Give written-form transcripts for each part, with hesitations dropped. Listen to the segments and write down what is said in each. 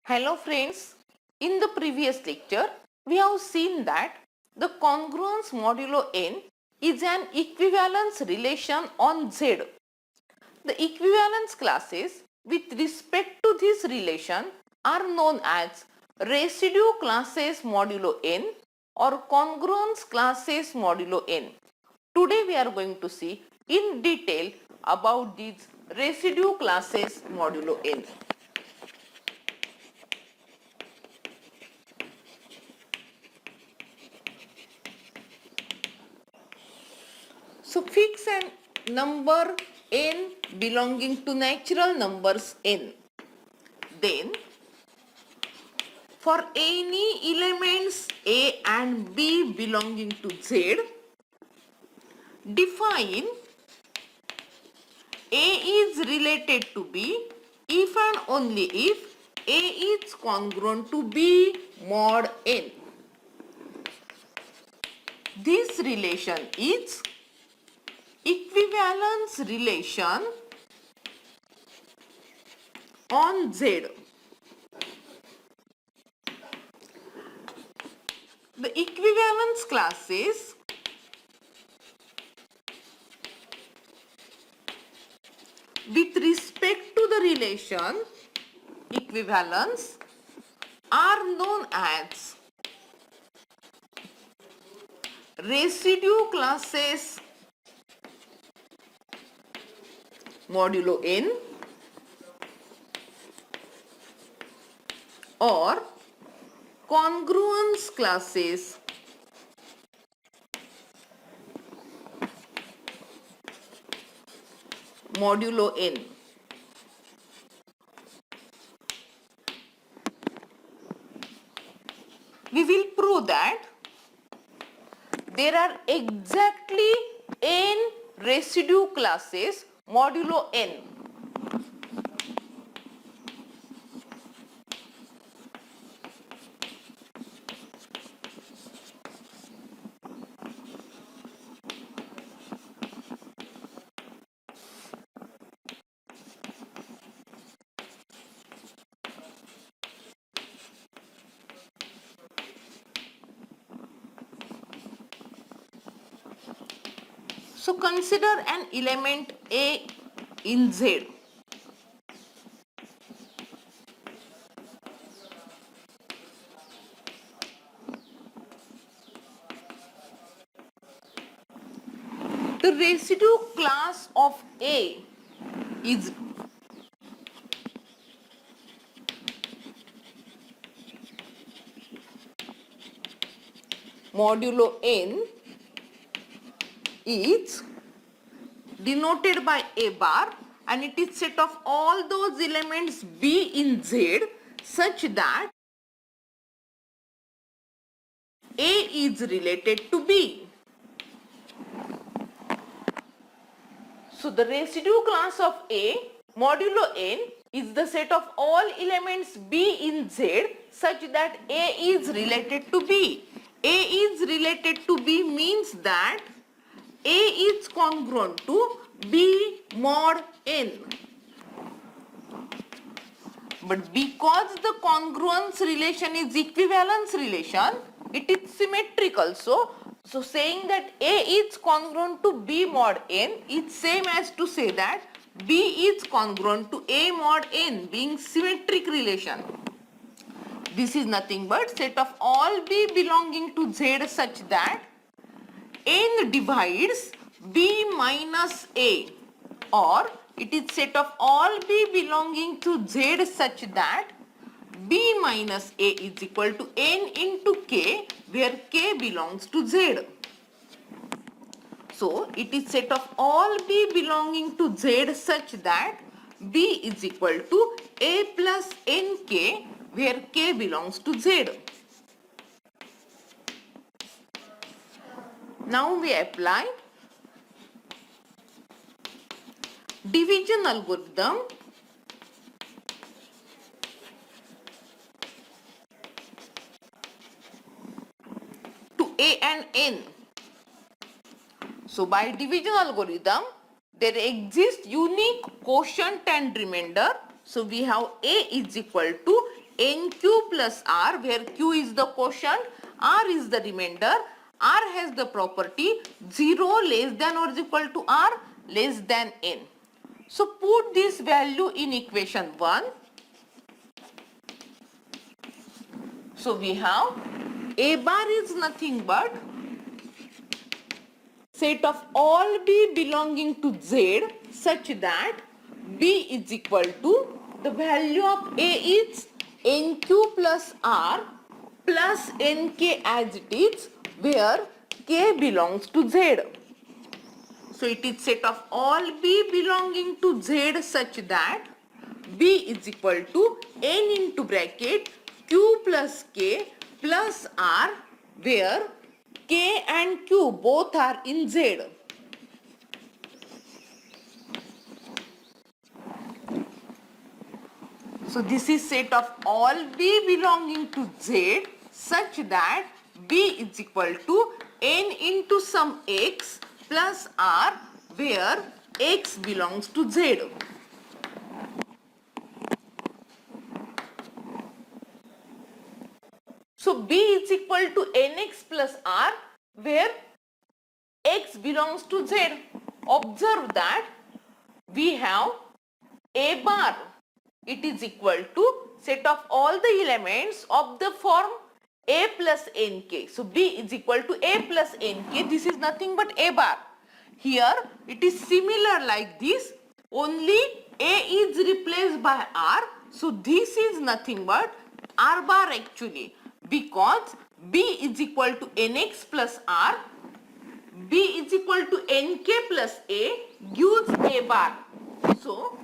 Hello friends, in the previous lecture we have seen that the congruence modulo n is an equivalence relation on Z. The equivalence classes with respect to this relation are known as residue classes modulo n or congruence classes modulo n. Today we are going to see in detail about these residue classes modulo n. So fix a number n belonging to natural numbers n. Then for any elements a and b belonging to z, define a is related to b if and only if a is congruent to b mod n. This relation is equivalence relation on Z. The equivalence classes with respect to the relation equivalence are known as residue classes modulo n or congruence classes modulo n. We will prove that there are exactly n residue classes modulo n. So consider an element A in Z. The residue class of A is modulo n is denoted by A bar and it is set of all those elements B in Z such that A is related to B. So the residue class of A modulo n is the set of all elements B in Z such that A is related to B. A is related to B means that A is congruent to B mod n. But because the congruence relation is equivalence relation, it is symmetrical. So saying that A is congruent to B mod n is same as to say that B is congruent to A mod n, being symmetric relation. This is nothing but set of all B belonging to Z such that n divides B minus A, or it is set of all B belonging to Z such that B minus A is equal to n into K, where K belongs to Z. So it is set of all B belonging to Z such that B is equal to A plus NK, where K belongs to Z. Now we apply division algorithm to A and N. So by division algorithm, there exists unique quotient and remainder. So we have A is equal to NQ plus R, where Q is the quotient, R is the remainder. R has the property 0 less than or is equal to R less than N. So put this value in equation 1. So we have A bar is nothing but set of all B belonging to Z such that B is equal to, the value of A is NQ plus R plus NK as it is, where K belongs to Z. So it is set of all B belonging to Z such that B is equal to N into bracket Q plus K plus R, where K and Q both are in Z. So this is set of all B belonging to Z such that B is equal to N into some X plus R, where X belongs to Z. So B is equal to Nx plus R, where X belongs to Z. Observe that we have A bar. It is equal to set of all the elements of the form A plus Nk. So B is equal to A plus Nk. This is nothing but A bar. Here it is similar like this, only A is replaced by R. So this is nothing but R bar actually, because B is equal to Nx plus R, B is equal to Nk plus A gives A bar. So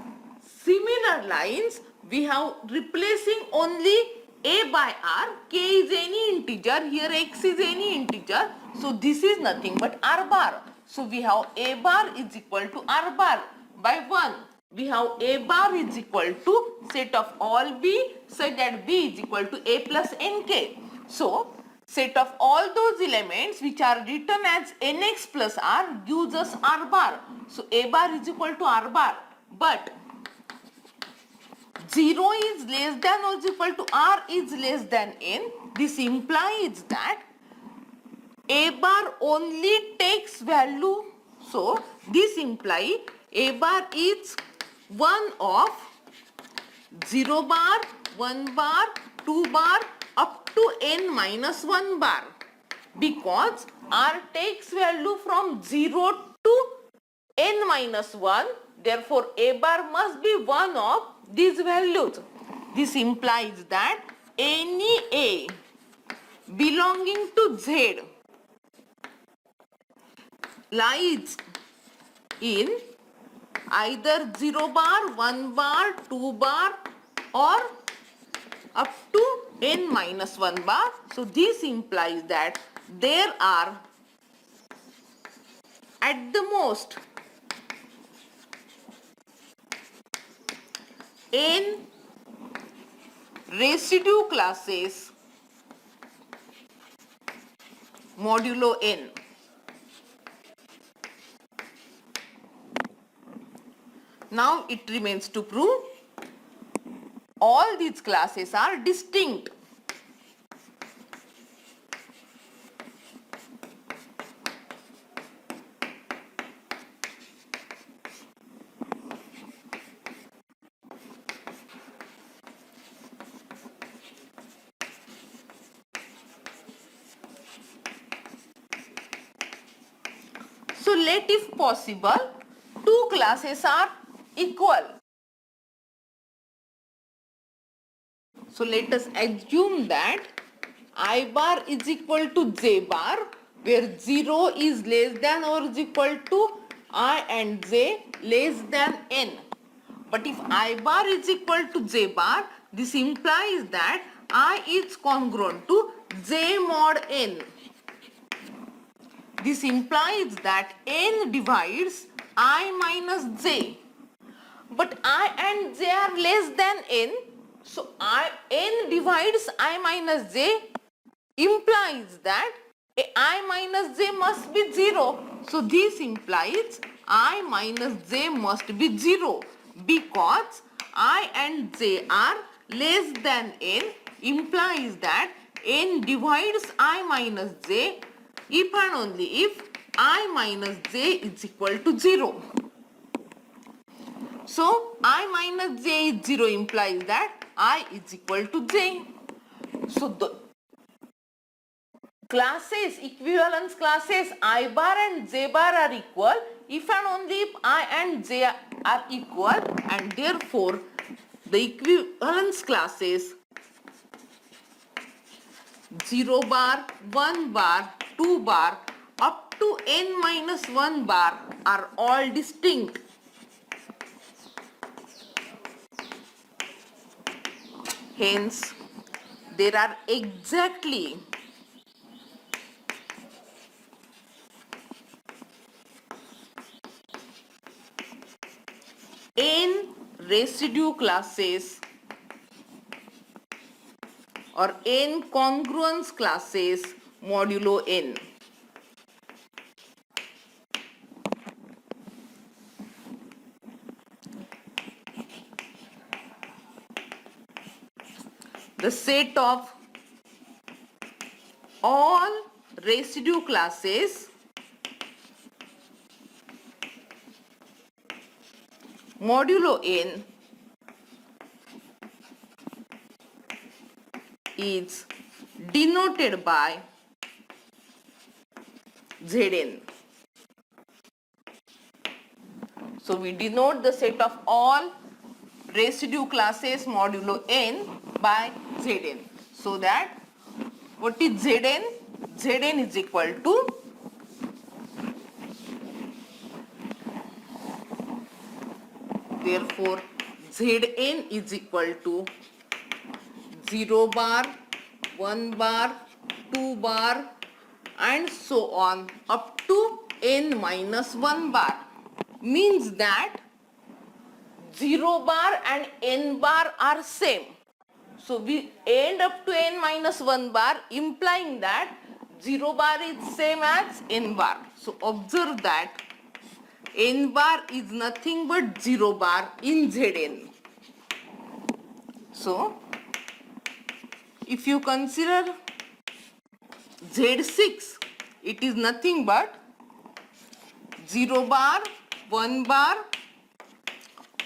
similar lines, we have replacing only A by R. K is any integer, here X is any integer. So this is nothing but R bar. So we have A bar is equal to R bar by 1. We have A bar is equal to set of all B such that B is equal to A plus Nk. So set of all those elements which are written as Nx plus R gives us R bar. So A bar is equal to R bar. But 0 is less than or is equal to R is less than N. This implies that A bar only takes value. So this implies A bar is 1 of 0 bar, 1 bar, 2 bar up to N minus 1 bar, because R takes value from 0 to N minus 1. Therefore A bar must be 1 of these values. This implies that any A belonging to Z lies in either 0 bar, 1 bar, 2 bar or up to N minus 1 bar. So this implies that there are at the most N residue classes modulo N. Now it remains to prove all these classes are distinct. So let if possible two classes are equal. So let us assume that I bar is equal to J bar, where 0 is less than or is equal to I and J less than N. But if I bar is equal to J bar, this implies that I is congruent to J mod N. This implies that N divides I minus J. But I and J are less than N. So N divides I minus J implies that I minus J must be 0. So this implies I minus J must be 0, because I and J are less than n implies that n divides I minus j if and only if I minus j is equal to 0. So I minus j is 0 implies that I is equal to j. So the classes, equivalence classes I bar and j bar are equal if and only if I and j are equal, and therefore the equivalence classes 0 bar, 1 bar, 2 bar up to n minus 1 bar are all distinct. Hence, there are exactly n residue classes or n congruence classes modulo n. The set of all residue classes modulo n is denoted by Zn. So we denote the set of all residue classes modulo n by Zn. So that what is Zn? Zn is equal to therefore Zn is equal to 0 bar, 1 bar, 2 bar and so on up to n minus 1 bar. Means that 0 bar and n bar are same. So we end up to n minus 1 bar, implying that 0 bar is same as n bar. So observe that n bar is nothing but 0 bar in Zn. So if you consider Z6, it is nothing but 0 bar, 1 bar,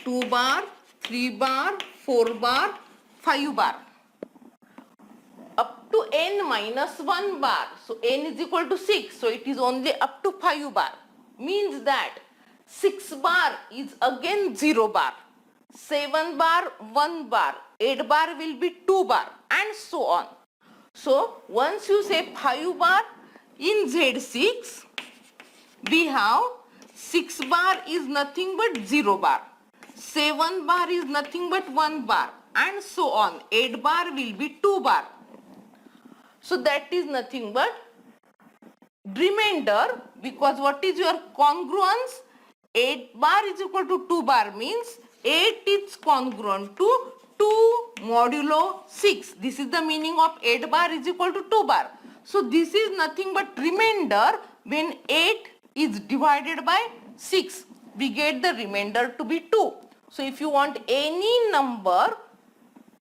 2 bar, 3 bar, 4 bar, 5 bar up to n minus 1 bar. So n is equal to 6. So it is only up to 5 bar. Means that 6 bar is again 0 bar. 7 bar, 1 bar, 8 bar will be 2 bar and so on. So once you say 5 bar in Z6, we have 6 bar is nothing but 0 bar. 7 bar is nothing but 1 bar and so on. 8 bar will be 2 bar. So that is nothing but remainder, because what is your congruence? 8 bar is equal to 2 bar means 8 is congruent to 2 modulo 6. This is the meaning of 8 bar is equal to 2 bar. So this is nothing but remainder. When 8 is divided by 6, we get the remainder to be 2. So if you want any number,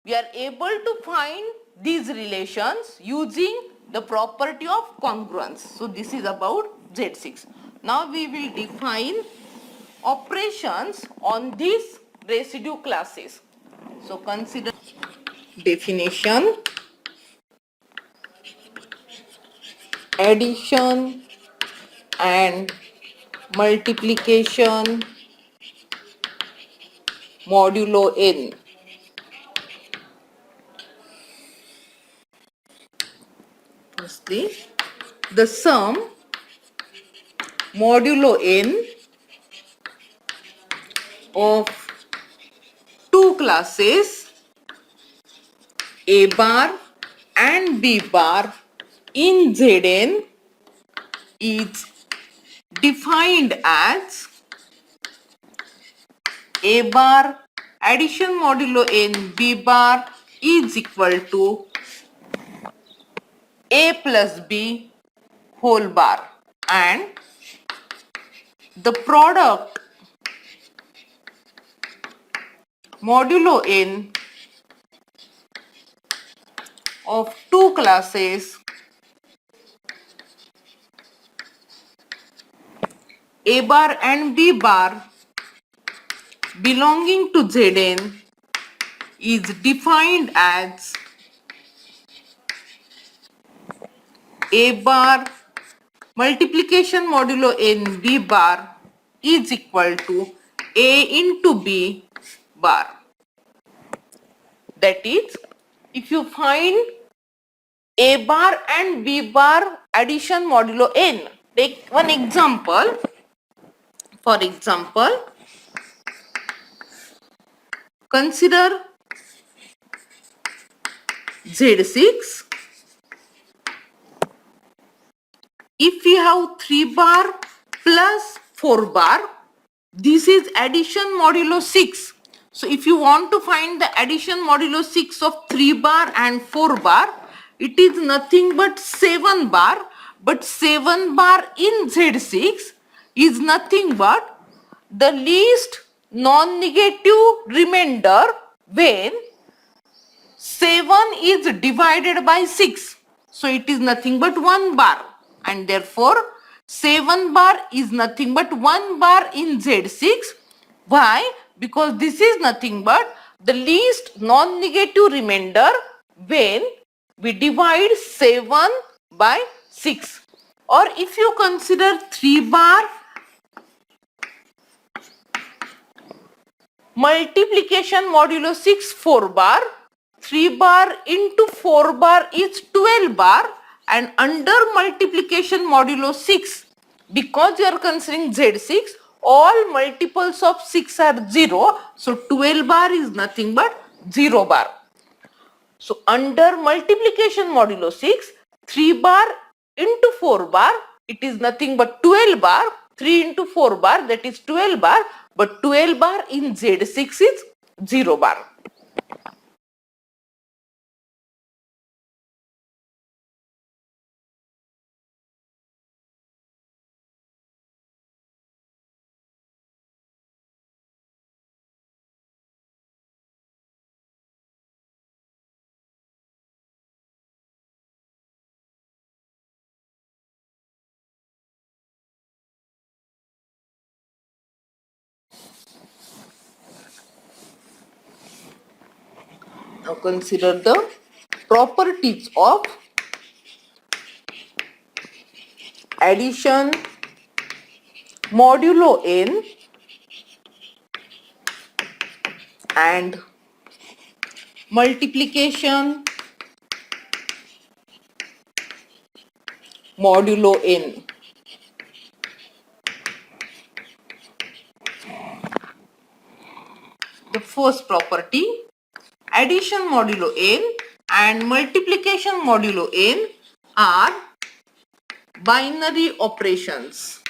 we are able to find these relations using the property of congruence. So this is about Z6. Now we will define operations on these residue classes. So consider definition, addition and multiplication modulo n. Firstly, the sum modulo n of two classes A bar and B bar in Zn is defined as A bar addition modulo n B bar is equal to A plus B whole bar, and the product modulo n of two classes A bar and B bar belonging to Zn is defined as A bar multiplication modulo n B bar is equal to A into B bar. That is, if you find A bar and B bar addition modulo n, take one example. For example, consider Z6. If we have 3 bar plus 4 bar, this is addition modulo 6. So if you want to find the addition modulo 6 of 3 bar and 4 bar, it is nothing but 7 bar. But 7 bar in Z6 is nothing but the least non-negative remainder when 7 is divided by 6. So it is nothing but 1 bar, and therefore 7 bar is nothing but 1 bar in Z6. Why? Because this is nothing but the least non-negative remainder when we divide 7 by 6. Or if you consider 3 bar multiplication modulo 6 4 bar, 3 bar into 4 bar is 12 bar, and under multiplication modulo 6, because you are considering Z6, all multiples of 6 are 0, so 12 bar is nothing but 0 bar. So under multiplication modulo 6, 3 bar into 4 bar, it is nothing but 12 bar. 3 into 4 bar, that is 12 bar, but 12 bar in Z6 is 0 bar. Now consider the properties of addition modulo n and multiplication modulo n. The first property, addition modulo n and multiplication modulo n are binary operations.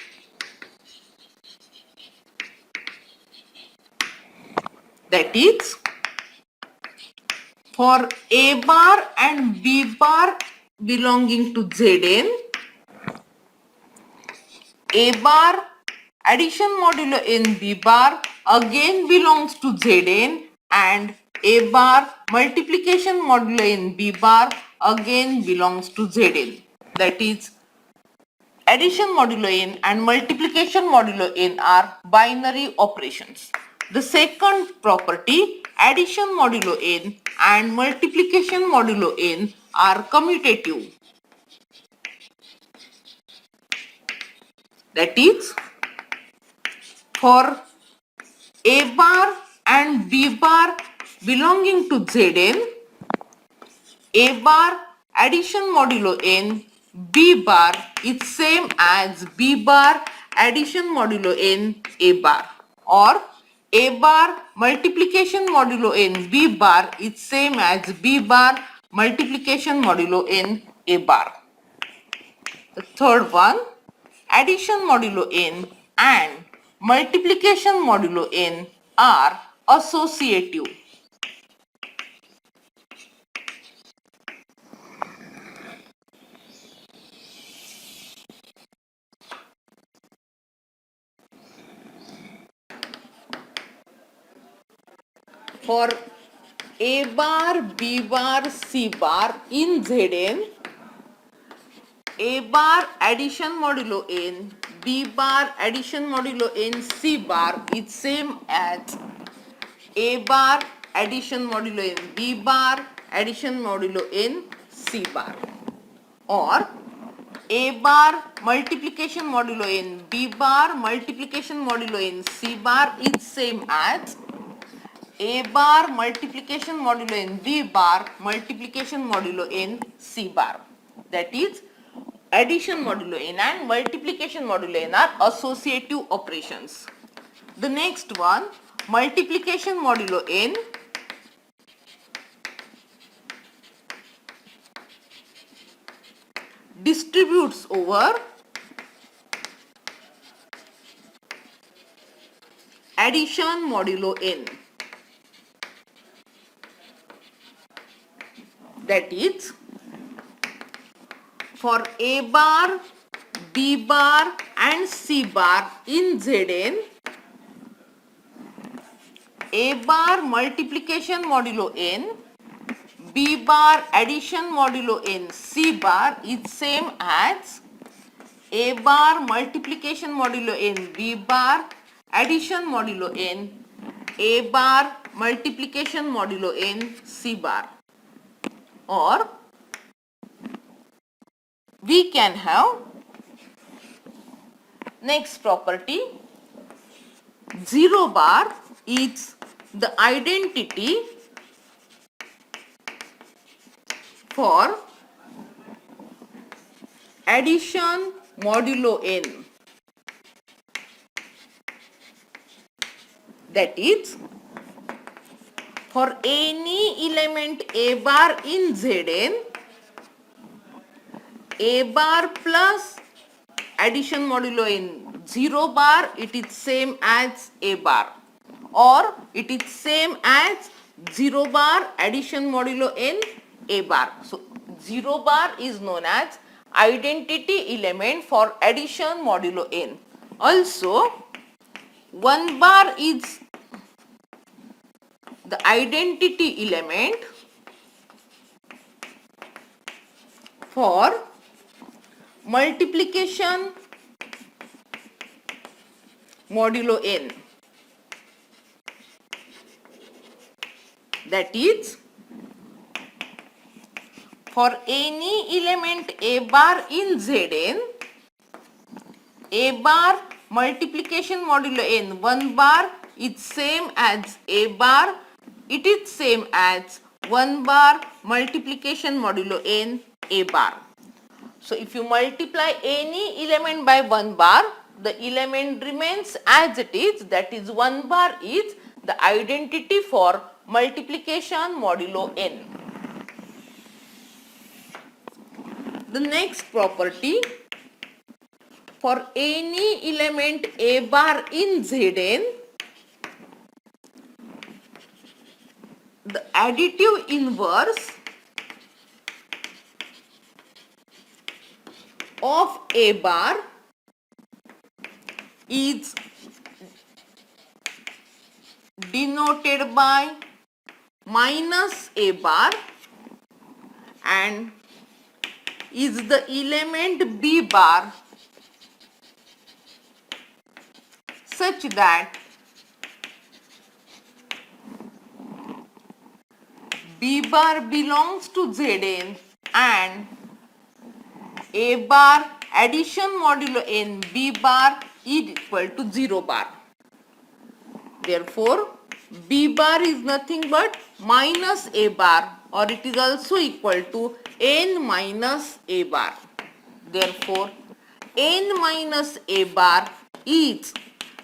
That is, for A bar and B bar belonging to Zn, A bar addition modulo n B bar again belongs to Zn, and A bar multiplication modulo n B bar again belongs to Zn. That is, addition modulo n and multiplication modulo n are binary operations. The second property, addition modulo n and multiplication modulo n are commutative. That is, for A bar and B bar belonging to Zn, A bar addition modulo n B bar is same as B bar addition modulo n A bar, or A bar multiplication modulo n B bar is same as B bar multiplication modulo n A bar. The third one, addition modulo n and multiplication modulo n are associative. For A bar, B bar, C bar in Zn, A bar addition modulo n, B bar addition modulo n, C bar is same as A bar addition modulo n, B bar addition modulo n, C bar, or A bar multiplication modulo n, B bar multiplication modulo n, C bar is same as A bar multiplication modulo n, B bar multiplication modulo n, C bar. That is, addition modulo n and multiplication modulo n are associative operations. The next one, multiplication modulo n distributes over addition modulo n. That is, for A bar, B bar and C bar in Zn, A bar multiplication modulo n, B bar addition modulo n, C bar is same as A bar multiplication modulo n, B bar addition modulo n, A bar multiplication modulo n, C bar. Or we can have next property, 0 bar is the identity for addition modulo n. That is, for any element A bar in Zn, A bar plus addition modulo n 0 bar, it is same as A bar, or it is same as 0 bar addition modulo n A bar. So 0 bar is known as identity element for addition modulo n. Also 1 bar is the identity element for multiplication modulo n. That is, for any element A bar in Zn, A bar multiplication modulo n 1 bar is same as A bar, it is same as 1 bar multiplication modulo n A bar. So if you multiply any element by 1 bar, the element remains as it is, that is 1 bar is the identity for multiplication modulo n. The next property, for any element A bar in Zn, the additive inverse of A bar is denoted by minus A bar and is the element B bar such that B bar belongs to Zn and A bar addition modulo n B bar is equal to 0 bar. Therefore, B bar is nothing but minus A bar, or it is also equal to n minus A bar. Therefore, n minus A bar is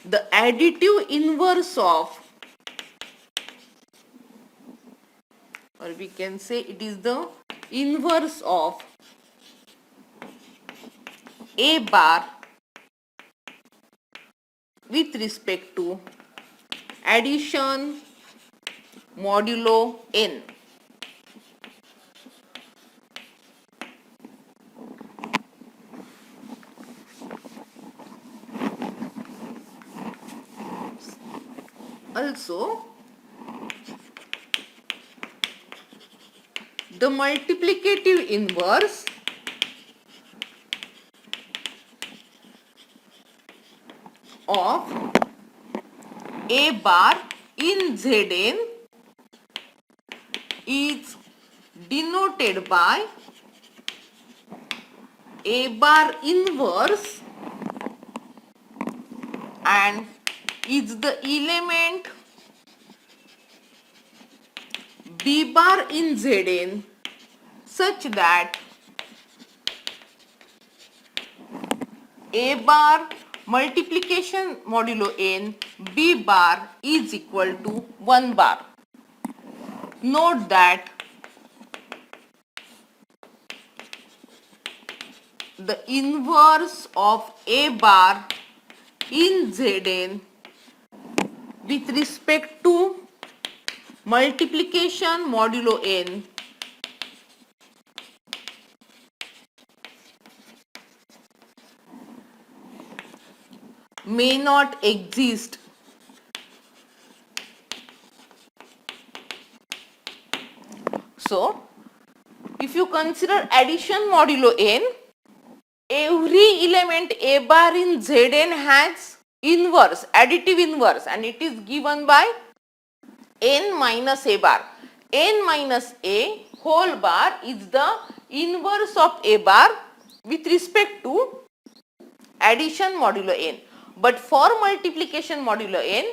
the additive inverse of, or we can say it is the inverse of A bar with respect to addition modulo n. Also, the multiplicative inverse of A bar in Zn is denoted by A bar inverse and is the element B bar in Zn such that A bar multiplication modulo n B bar is equal to 1 bar. Note that the inverse of A bar in Zn with respect to multiplication modulo n may not exist. So, if you consider addition modulo n, every element A bar in Zn has inverse, additive inverse, and it is given by n minus A bar. N minus A whole bar is the inverse of A bar with respect to addition modulo n. But for multiplication modulo n,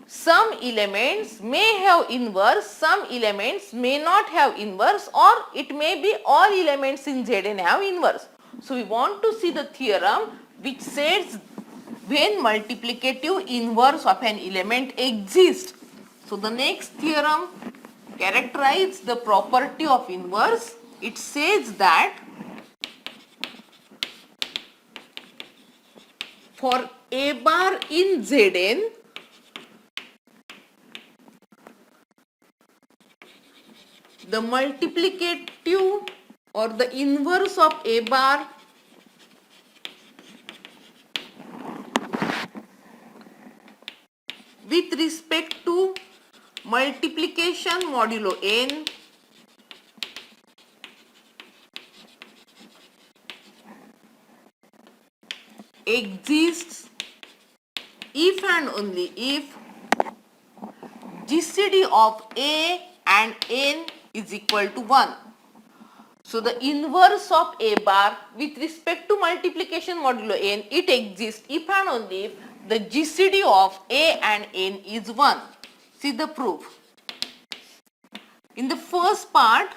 some elements may have inverse, some elements may not have inverse, or it may be all elements in Zn have inverse. So, we want to see the theorem which says when multiplicative inverse of an element exists. So, the next theorem characterizes the property of inverse. It says that for A bar in Zn, the multiplicative or the inverse of A bar with respect to multiplication modulo n exists if and only if GCD of A and n is equal to 1. So, the inverse of A bar with respect to multiplication modulo n, it exists if and only if the GCD of A and n is 1. See the proof. In the first part,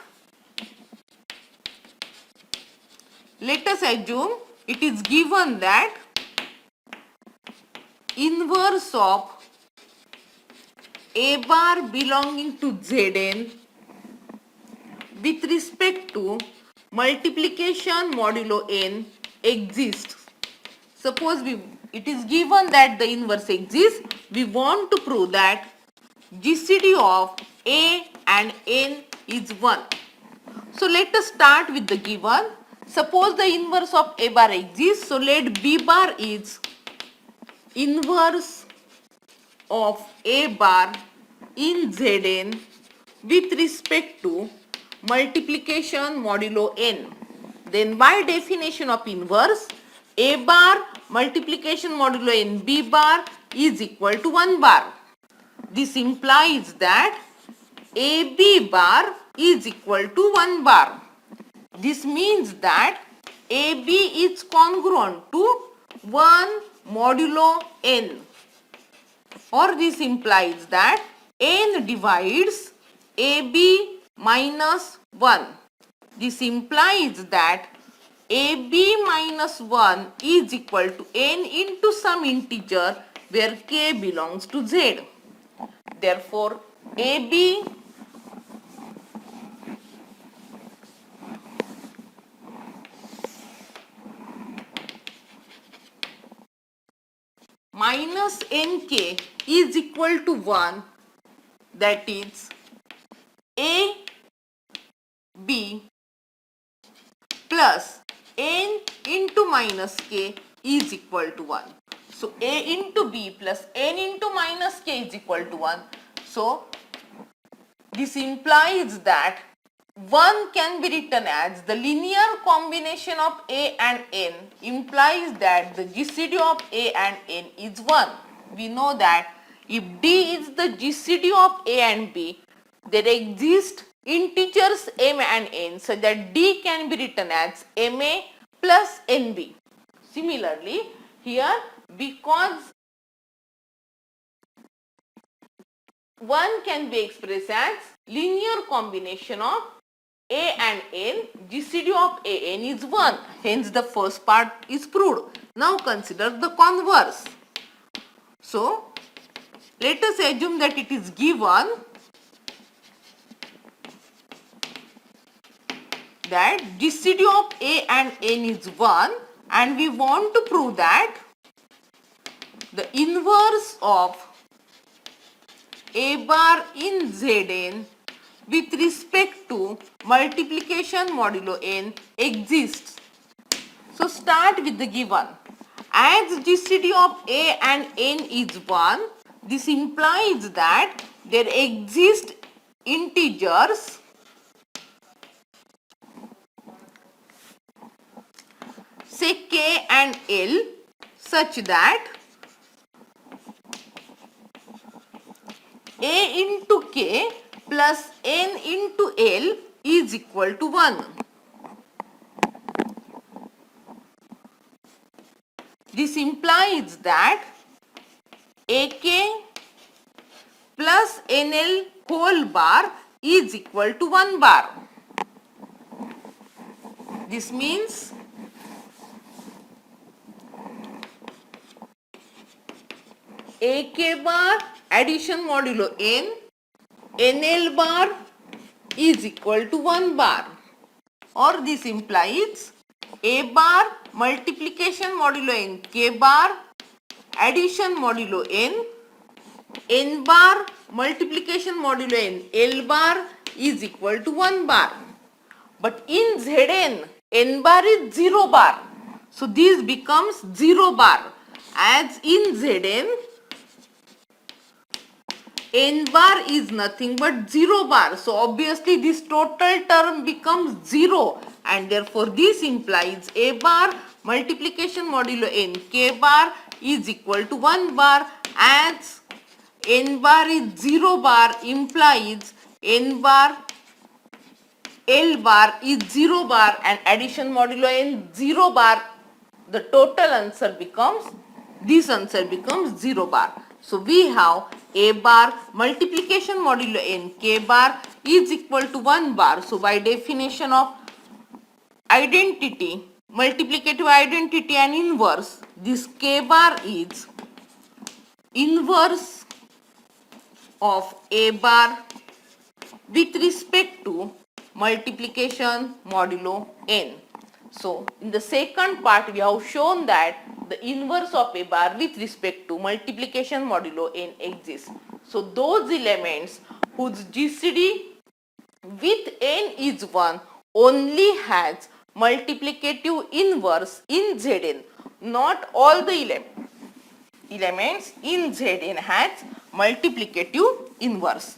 let us assume it is given that inverse of A bar belonging to Zn with respect to multiplication modulo n exists. Suppose it is given that the inverse exists, we want to prove that GCD of A and n is 1. So, let us start with the given. Suppose the inverse of A bar exists, so let B bar is inverse of A bar in Zn with respect to multiplication modulo n. Then by definition of inverse, A bar multiplication modulo n B bar is equal to 1 bar. This implies that AB bar is equal to 1 bar. This means that AB is congruent to 1 modulo n, or this implies that n divides AB minus 1. This implies that AB minus 1 is equal to n into some integer where k belongs to Z. Therefore, AB minus nk is equal to 1, that is A B plus n into minus k is equal to 1. So, A into B plus n into minus k is equal to 1. So, this implies that 1 can be written as the linear combination of A and N implies that the GCD of A and N is 1. We know that if D is the GCD of A and B, there exist integers M and N such that D can be written as MA plus NB. Similarly, here because 1 can be expressed as linear combination of A and N, GCD of A n is 1. Hence the first part is proved. Now consider the converse. So let us assume that it is given that GCD of A and N is 1 and we want to prove that the inverse of A bar in Zn with respect to multiplication modulo n exists. So start with the given. As GCD of A and N is 1, this implies that there exist integers say K and L such that A into K plus N into L is equal to 1. This implies that AK plus NL whole bar is equal to 1 bar. This means AK bar addition modulo N, NL bar is equal to 1 bar, or this implies A bar multiplication modulo N K bar addition modulo N bar multiplication modulo L bar is equal to 1 bar. But in Zn, N bar is 0 bar. So this becomes 0 bar, as in Zn N bar is nothing but 0 bar. So obviously this total term becomes 0 and therefore this implies A bar multiplication modulo N K bar is equal to 1 bar, as N bar is 0 bar implies N bar L bar is 0 bar and addition modulo N 0 bar. The total answer becomes, this answer becomes 0 bar. So we have A bar multiplication modulo N K bar is equal to 1 bar. So by definition of identity, multiplicative identity and inverse, this K bar is inverse of A bar with respect to multiplication modulo N. So in the second part we have shown that the inverse of A bar with respect to multiplication modulo N exists. So those elements whose GCD with N is 1 only has multiplicative inverse in Zn. Not all the elements in Zn has multiplicative inverse.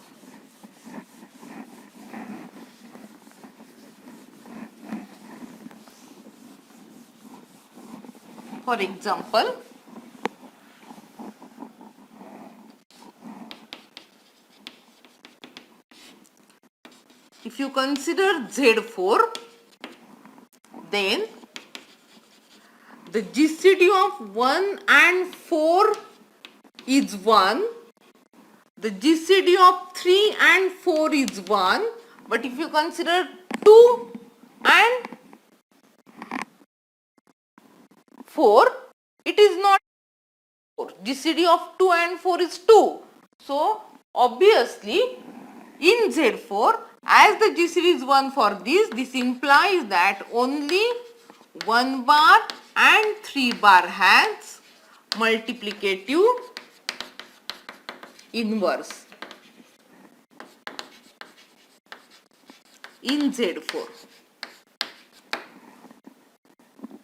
For example, if you consider Z4, then the GCD of 1 and 4 is 1, the GCD of 3 and 4 is 1, but if you consider 2 and 4, it is not 4. GCD of 2 and 4 is 2. So obviously in Z4, as the GCD is 1 for this implies that only 1 bar and 3 bar has multiplicative inverse in Z4.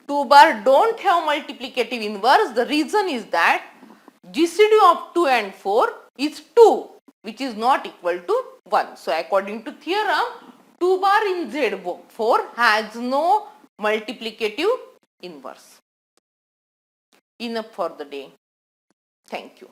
2 bar don't have multiplicative inverse. The reason is that GCD of 2 and 4 is 2, which is not equal to 1. So according to theorem, 2 bar in Z4 has no multiplicative inverse. Enough for the day. Thank you.